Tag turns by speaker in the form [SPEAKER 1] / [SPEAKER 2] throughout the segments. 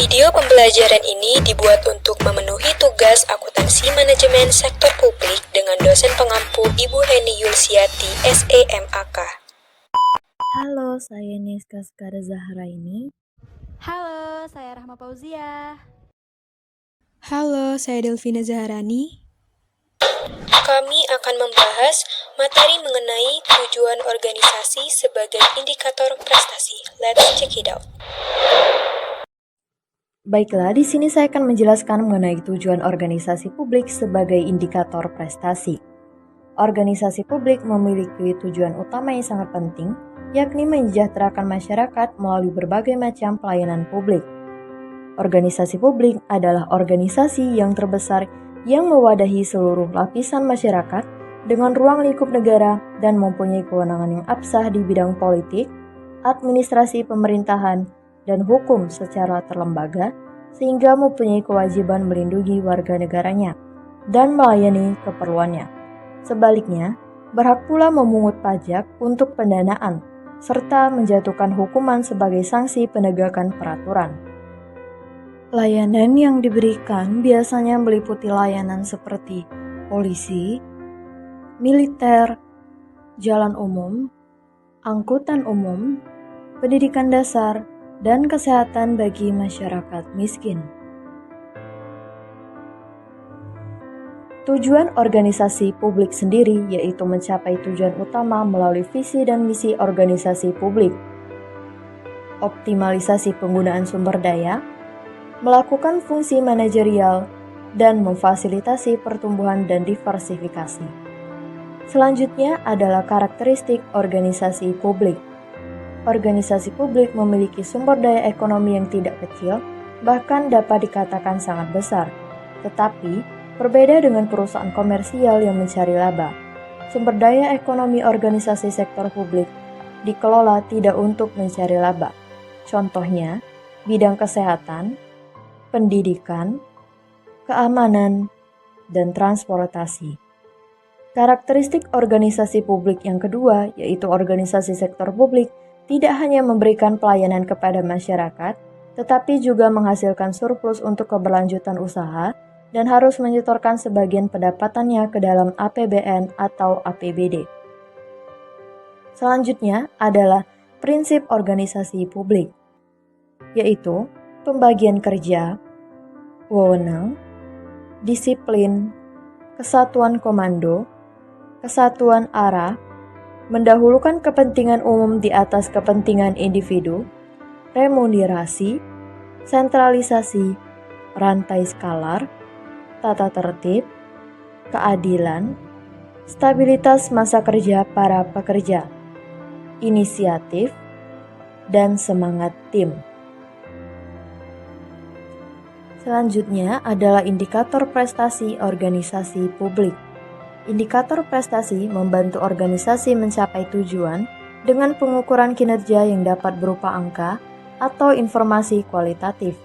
[SPEAKER 1] Video pembelajaran ini dibuat untuk memenuhi tugas akuntansi manajemen sektor publik dengan dosen pengampu Ibu Heni Yulsiati, SEMAK.
[SPEAKER 2] Halo, saya Niska Skara Zahraini.
[SPEAKER 3] Halo, saya Rahma Fauzia.
[SPEAKER 4] Halo, saya Delvina Zaharani.
[SPEAKER 1] Kami akan membahas materi mengenai tujuan organisasi sebagai indikator prestasi. Let's check it out.
[SPEAKER 2] Baiklah, di sini saya akan menjelaskan mengenai tujuan organisasi publik sebagai indikator prestasi. Organisasi publik memiliki tujuan utama yang sangat penting, yakni mensejahterakan masyarakat melalui berbagai macam pelayanan publik. Organisasi publik adalah organisasi yang terbesar yang mewadahi seluruh lapisan masyarakat dengan ruang lingkup negara dan mempunyai kewenangan yang absah di bidang politik, administrasi pemerintahan, dan hukum secara terlembaga, sehingga mempunyai kewajiban melindungi warga negaranya dan melayani keperluannya. Sebaliknya, berhak pula memungut pajak untuk pendanaan, serta menjatuhkan hukuman sebagai sanksi penegakan peraturan. Layanan yang diberikan biasanya meliputi layanan seperti polisi, militer, jalan umum, angkutan umum, pendidikan dasar, dan kesehatan bagi masyarakat miskin. Tujuan organisasi publik sendiri yaitu mencapai tujuan utama melalui visi dan misi organisasi publik. Optimalisasi penggunaan sumber daya, melakukan fungsi manajerial, dan memfasilitasi pertumbuhan dan diversifikasi. Selanjutnya adalah karakteristik organisasi publik. Organisasi publik memiliki sumber daya ekonomi yang tidak kecil, bahkan dapat dikatakan sangat besar. Tetapi, berbeda dengan perusahaan komersial yang mencari laba. Sumber daya ekonomi organisasi sektor publik dikelola tidak untuk mencari laba. Contohnya, bidang kesehatan, pendidikan, keamanan, dan transportasi. Karakteristik organisasi publik yang kedua, yaitu organisasi sektor publik, tidak hanya memberikan pelayanan kepada masyarakat, tetapi juga menghasilkan surplus untuk keberlanjutan usaha dan harus menyetorkan sebagian pendapatannya ke dalam APBN atau APBD. Selanjutnya adalah prinsip organisasi publik, yaitu pembagian kerja, wewenang, disiplin, kesatuan komando, kesatuan arah, mendahulukan kepentingan umum di atas kepentingan individu, remunerasi, sentralisasi, rantai skalar, tata tertib, keadilan, stabilitas masa kerja para pekerja, inisiatif, dan semangat tim. Selanjutnya adalah indikator prestasi organisasi publik. Indikator prestasi membantu organisasi mencapai tujuan dengan pengukuran kinerja yang dapat berupa angka atau informasi kualitatif.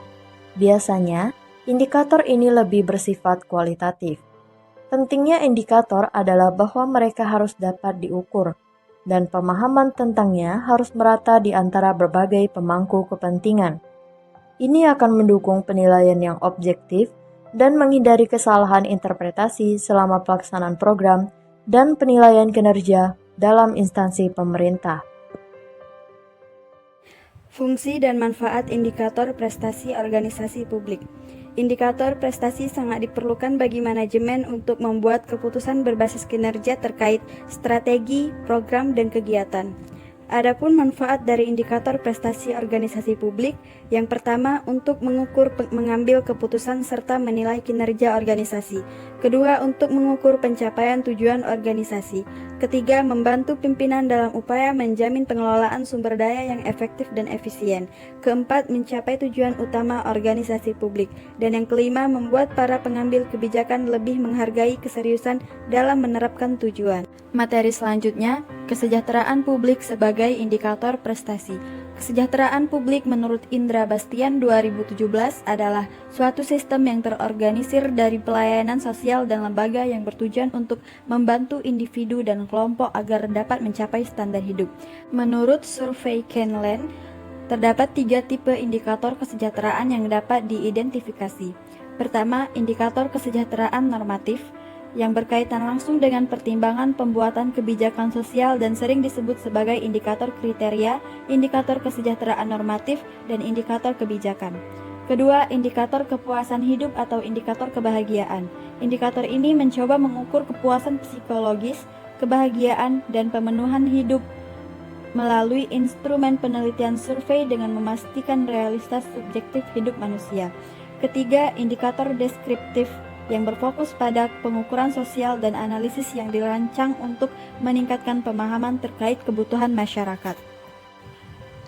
[SPEAKER 2] Biasanya, indikator ini lebih bersifat kualitatif. Pentingnya indikator adalah bahwa mereka harus dapat diukur, dan pemahaman tentangnya harus merata di antara berbagai pemangku kepentingan. Ini akan mendukung penilaian yang objektif dan menghindari kesalahan interpretasi selama pelaksanaan program dan penilaian kinerja dalam instansi pemerintah.
[SPEAKER 3] Fungsi dan manfaat indikator prestasi organisasi publik. Indikator prestasi sangat diperlukan bagi manajemen untuk membuat keputusan berbasis kinerja terkait strategi, program, dan kegiatan. Adapun manfaat dari indikator prestasi organisasi publik, yang pertama untuk mengukur mengambil keputusan serta menilai kinerja organisasi. Kedua, untuk mengukur pencapaian tujuan organisasi. Ketiga, membantu pimpinan dalam upaya menjamin pengelolaan sumber daya yang efektif dan efisien. Keempat, mencapai tujuan utama organisasi publik. Dan yang kelima, membuat para pengambil kebijakan lebih menghargai keseriusan dalam menerapkan tujuan. Materi selanjutnya, kesejahteraan publik sebagai indikator prestasi. Kesejahteraan publik menurut Indra Bastian 2017 adalah suatu sistem yang terorganisir dari pelayanan sosial dan lembaga yang bertujuan untuk membantu individu dan kelompok agar dapat mencapai standar hidup. Menurut survei Kenland, Terdapat 3 tipe indikator kesejahteraan yang dapat diidentifikasi. Pertama, indikator kesejahteraan normatif, yang berkaitan langsung dengan pertimbangan pembuatan kebijakan sosial dan sering disebut sebagai indikator kriteria, indikator kesejahteraan normatif, dan indikator kebijakan. Kedua, indikator kepuasan hidup atau indikator kebahagiaan. Indikator ini mencoba mengukur kepuasan psikologis, kebahagiaan, dan pemenuhan hidup melalui instrumen penelitian survei dengan memastikan realitas subjektif hidup manusia. Ketiga, indikator deskriptif yang berfokus pada pengukuran sosial dan analisis yang dirancang untuk meningkatkan pemahaman terkait kebutuhan masyarakat.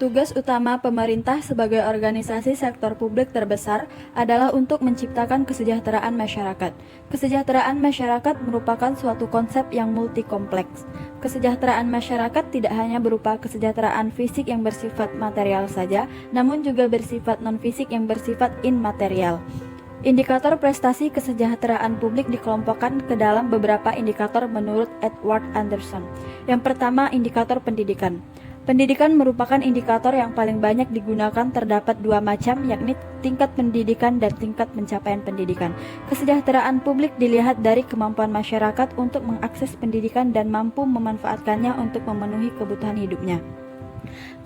[SPEAKER 3] Tugas utama pemerintah sebagai organisasi sektor publik terbesar adalah untuk menciptakan kesejahteraan masyarakat. Kesejahteraan masyarakat merupakan suatu konsep yang multikompleks. Kesejahteraan masyarakat tidak hanya berupa kesejahteraan fisik yang bersifat material saja, namun juga bersifat non-fisik yang bersifat immaterial. Indikator prestasi kesejahteraan publik dikelompokkan ke dalam beberapa indikator menurut Edward Anderson. Yang pertama, indikator pendidikan. Pendidikan merupakan indikator yang paling banyak digunakan. Terdapat 2 macam, yakni tingkat pendidikan dan tingkat pencapaian pendidikan. Kesejahteraan publik dilihat dari kemampuan masyarakat untuk mengakses pendidikan dan mampu memanfaatkannya untuk memenuhi kebutuhan hidupnya.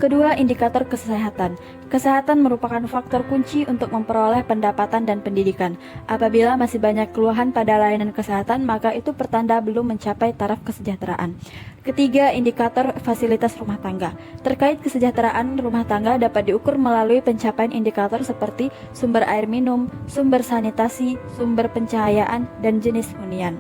[SPEAKER 3] Kedua, indikator kesehatan. Kesehatan merupakan faktor kunci untuk memperoleh pendapatan dan pendidikan. Apabila masih banyak keluhan pada layanan kesehatan, maka itu pertanda belum mencapai taraf kesejahteraan. Ketiga, indikator fasilitas rumah tangga. Terkait kesejahteraan rumah tangga dapat diukur melalui pencapaian indikator seperti sumber air minum, sumber sanitasi, sumber pencahayaan, dan jenis hunian.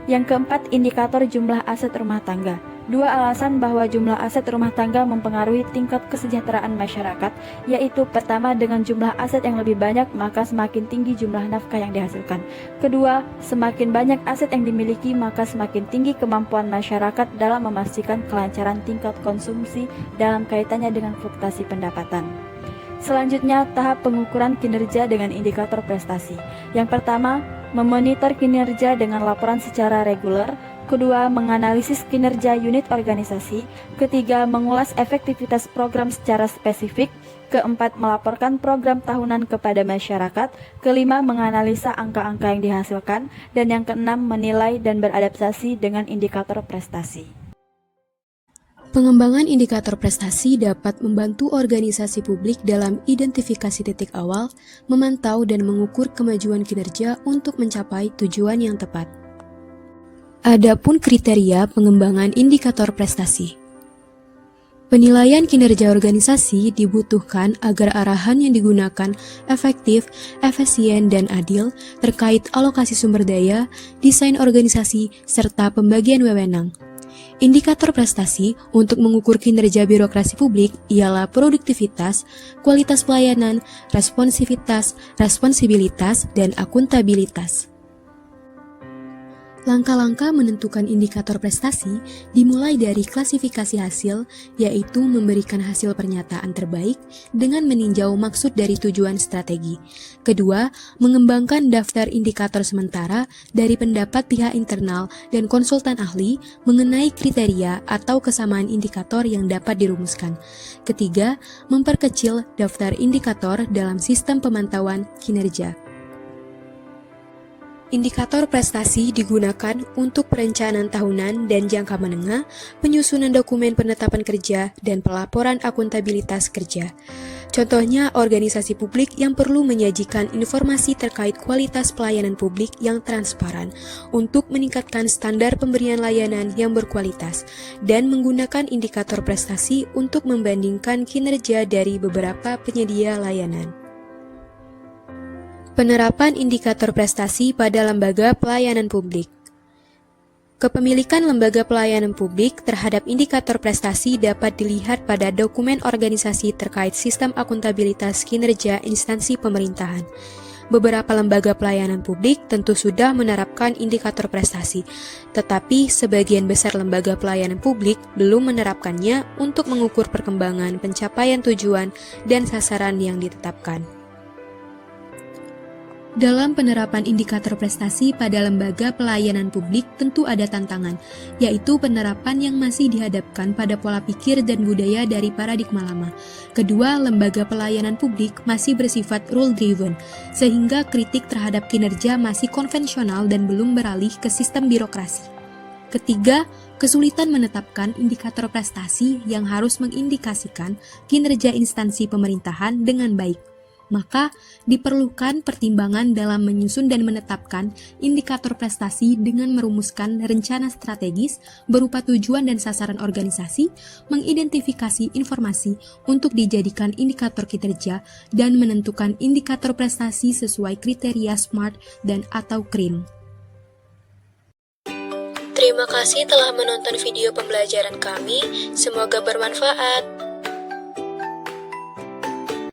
[SPEAKER 3] Yang keempat, indikator jumlah aset rumah tangga. 2 alasan bahwa jumlah aset rumah tangga mempengaruhi tingkat kesejahteraan masyarakat, yaitu pertama, dengan jumlah aset yang lebih banyak maka semakin tinggi jumlah nafkah yang dihasilkan. Kedua, semakin banyak aset yang dimiliki maka semakin tinggi kemampuan masyarakat dalam memastikan kelancaran tingkat konsumsi dalam kaitannya dengan fluktuasi pendapatan. Selanjutnya, tahap pengukuran kinerja dengan indikator prestasi. Yang pertama, memonitor kinerja dengan laporan secara reguler. Kedua, menganalisis kinerja unit organisasi. Ketiga, mengulas efektivitas program secara spesifik. Keempat, melaporkan program tahunan kepada masyarakat. Kelima, menganalisa angka-angka yang dihasilkan. Dan yang keenam, menilai dan beradaptasi dengan indikator prestasi.
[SPEAKER 4] Pengembangan indikator prestasi dapat membantu organisasi publik dalam identifikasi titik awal, memantau dan mengukur kemajuan kinerja untuk mencapai tujuan yang tepat. Adapun kriteria pengembangan indikator prestasi. Penilaian kinerja organisasi dibutuhkan agar arahan yang digunakan efektif, efisien, dan adil terkait alokasi sumber daya, desain organisasi, serta pembagian wewenang. Indikator prestasi untuk mengukur kinerja birokrasi publik ialah produktivitas, kualitas pelayanan, responsivitas, responsibilitas, dan akuntabilitas. Langkah-langkah menentukan indikator prestasi dimulai dari klasifikasi hasil, yaitu memberikan hasil pernyataan terbaik dengan meninjau maksud dari tujuan strategi. Kedua, mengembangkan daftar indikator sementara dari pendapat pihak internal dan konsultan ahli mengenai kriteria atau kesamaan indikator yang dapat dirumuskan. Ketiga, memperkecil daftar indikator dalam sistem pemantauan kinerja. Indikator prestasi digunakan untuk perencanaan tahunan dan jangka menengah, penyusunan dokumen penetapan kerja, dan pelaporan akuntabilitas kerja. Contohnya, organisasi publik yang perlu menyajikan informasi terkait kualitas pelayanan publik yang transparan untuk meningkatkan standar pemberian layanan yang berkualitas, dan menggunakan indikator prestasi untuk membandingkan kinerja dari beberapa penyedia layanan. Penerapan indikator prestasi pada lembaga pelayanan publik. Kepemilikan lembaga pelayanan publik terhadap indikator prestasi dapat dilihat pada dokumen organisasi terkait sistem akuntabilitas kinerja instansi pemerintahan. Beberapa lembaga pelayanan publik tentu sudah menerapkan indikator prestasi, tetapi sebagian besar lembaga pelayanan publik belum menerapkannya untuk mengukur perkembangan pencapaian tujuan dan sasaran yang ditetapkan. Dalam penerapan indikator prestasi pada lembaga pelayanan publik tentu ada tantangan, yaitu penerapan yang masih dihadapkan pada pola pikir dan budaya dari paradigma lama. Kedua, lembaga pelayanan publik masih bersifat rule-driven, sehingga kritik terhadap kinerja masih konvensional dan belum beralih ke sistem birokrasi. Ketiga, kesulitan menetapkan indikator prestasi yang harus mengindikasikan kinerja instansi pemerintahan dengan baik. Maka, diperlukan pertimbangan dalam menyusun dan menetapkan indikator prestasi dengan merumuskan rencana strategis berupa tujuan dan sasaran organisasi, mengidentifikasi informasi untuk dijadikan indikator kinerja, dan menentukan indikator prestasi sesuai kriteria SMART dan atau KRIM.
[SPEAKER 1] Terima kasih telah menonton video pembelajaran kami, semoga bermanfaat.